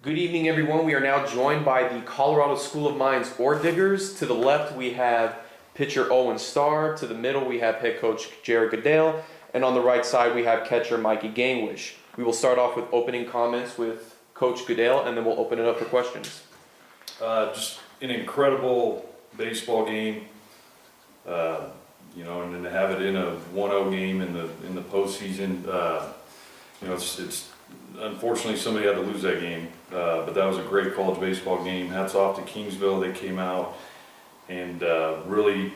Good evening, everyone. We are now joined by the Colorado School of Mines Orediggers. To the left, we have pitcher Owen Starr. To the middle, we have head coach Jared Goodale. And on the right side, we have catcher Mikey Gangwish. We will start off with opening comments with Coach Goodale, and then we'll open it up for questions. Just an incredible baseball game, and then to have it in a 1-0 game in the postseason. It's unfortunately somebody had to lose that game, but that was a great college baseball game. Hats off to Kingsville. They came out and really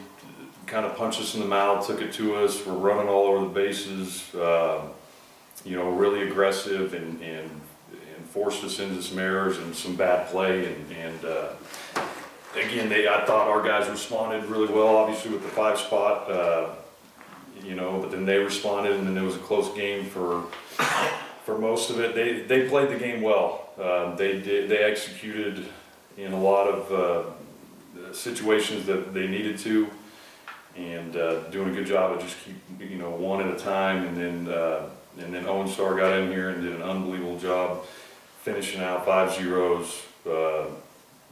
kind of punched us in the mouth, took it to us. We're running all over the bases, really aggressive and forced us into some errors and some bad play. Again, I thought our guys responded really well, obviously with the 5 spot, but then they responded, and then it was a close game for most of it. They played the game well. They executed in a lot of situations that they needed to, and doing a good job of just keep one at a time. And then Owen Starr got in here and did an unbelievable job finishing out 5 zeros,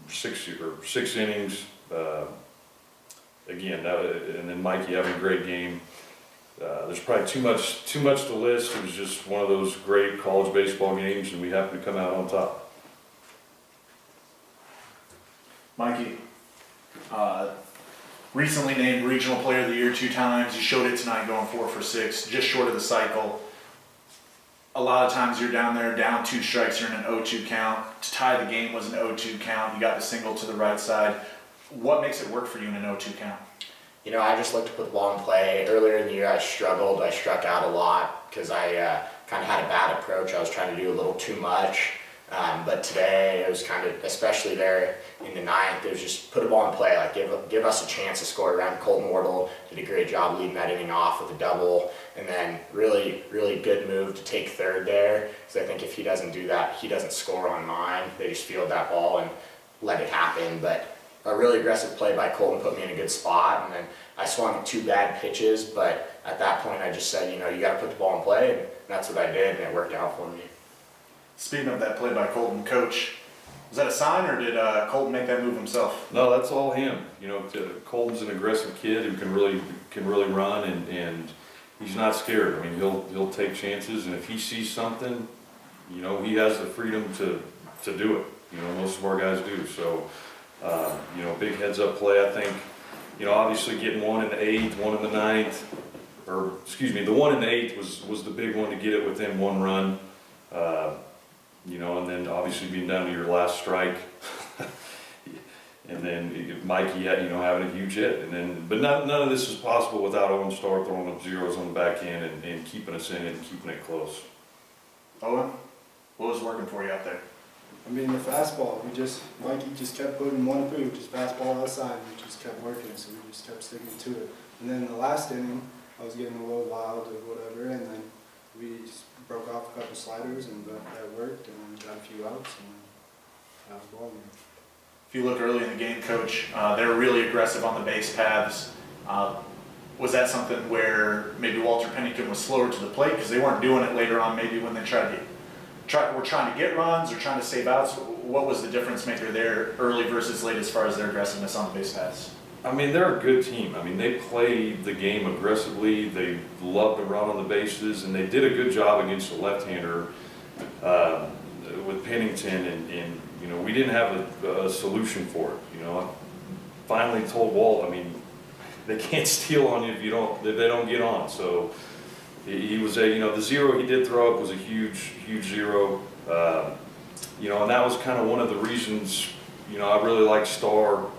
6 innings. Again, and then Mikey having a great game. There's probably too much to list. It was just one of those great college baseball games, and we happened to come out on top. Mikey, recently named Regional Player of the Year 2 times. You showed it tonight going 4 for 6, just short of the cycle. A lot of times you're down there, down 2 strikes, you're in an 0-2 count. To tie the game was an 0-2 count. You got the single to the right side. What makes it work for you in an 0-2 count? I just looked to put the ball in play. Earlier in the year I struggled. I struck out a lot because I kind of had a bad approach. I was trying to do a little too much. But today it was kind of, especially there in the 9th, it was just put a ball in play, like give us a chance to score around. Colton Wardle did a great job leading that inning off with a double, and then really good move to take third there, because I think if he doesn't do that, he doesn't score on mine. They just field that ball and let it happen. But a really aggressive play by Colton put me in a good spot, and then I swung 2 bad pitches, but at that point I just said, you got to put the ball in play, and that's what I did, and it worked out for me. Speaking of that play by Colton, Coach, was that a sign, or did Colton make that move himself? No, that's all him. Colton's an aggressive kid who can really run, and he's not scared. I mean, he'll take chances, and if he sees something, he has the freedom to do it. Most of our guys do. So, big heads up play. I think, obviously getting 1 in the 8th, 1 in the 9th, the 1 in the 8th was the big one to get it within 1 run. And then obviously being down to your last strike, and then Mikey, having a huge hit, but none of this is possible without Owen Starr throwing up zeros on the back end and keeping us in it and keeping it close. Owen, what was working for you out there? The fastball. Mikey just kept putting 1-2, just fastball outside. We just kept working, so we just kept sticking to it. And then in the last inning, I was getting a little wild or whatever, and then we just broke off a couple sliders, and that worked, and got a few outs, and that was ball game. If you look early in the game, Coach, they were really aggressive on the base paths. Was that something where maybe Walter Pennington was slower to the plate because they weren't doing it later on, maybe when they were trying to get runs or trying to save outs? What was the difference maker there early versus late as far as their aggressiveness on the base paths? They're a good team. They play the game aggressively. They love to run on the bases, and they did a good job against the left-hander with Pennington, and we didn't have a solution for it. I finally told Walt, they can't steal on you if they don't get on. So he was the zero he did throw up was a huge zero, and that was kind of one of the reasons I really like Starr.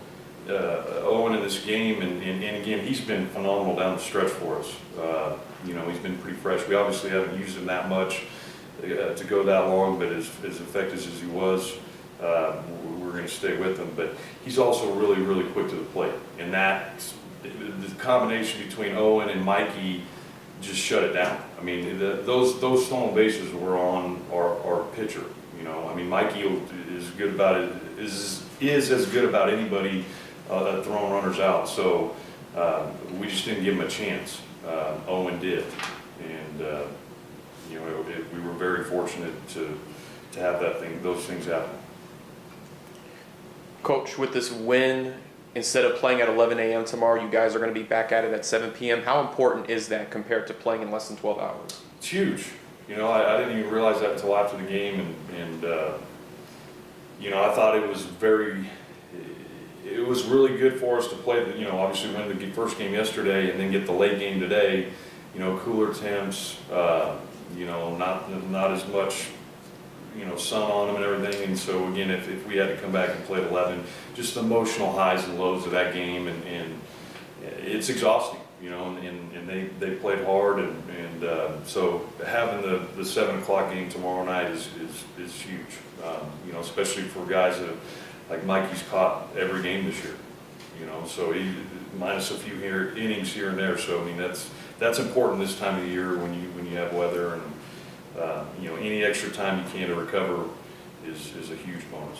Owen in this game, and again, he's been phenomenal down the stretch for us. He's been pretty fresh. We obviously haven't used him that much to go that long, but as effective as he was, we're going to stay with him. But he's also really quick to the plate, and that the combination between Owen and Mikey just shut it down. Those stolen bases were on our pitcher. Mikey is good about it. Is as good about anybody throwing runners out. So we just didn't give him a chance. Owen did, and we were very fortunate to have those things happen. Coach, with this win, instead of playing at 11 a.m. tomorrow, you guys are going to be back at it at 7 p.m. How important is that compared to playing in less than 12 hours? It's huge. You know, I didn't even realize that until after the game, and you know, I thought it was really good for us to play, you know, obviously win the first game yesterday and then get the late game today, you know, cooler temps, you know, not as much, you know, sun on them and everything. And so again, if we had to come back and play at 11, just the emotional highs and lows of that game, and it's exhausting, you know, and they played hard, and so having the 7 o'clock game tomorrow night is huge, you know, especially for guys that, like Mikey's caught every game this year, you know, so he minus a few innings here and there. So I mean, that's important this time of the year when you have weather, and you know, any extra time you can to recover is a huge bonus.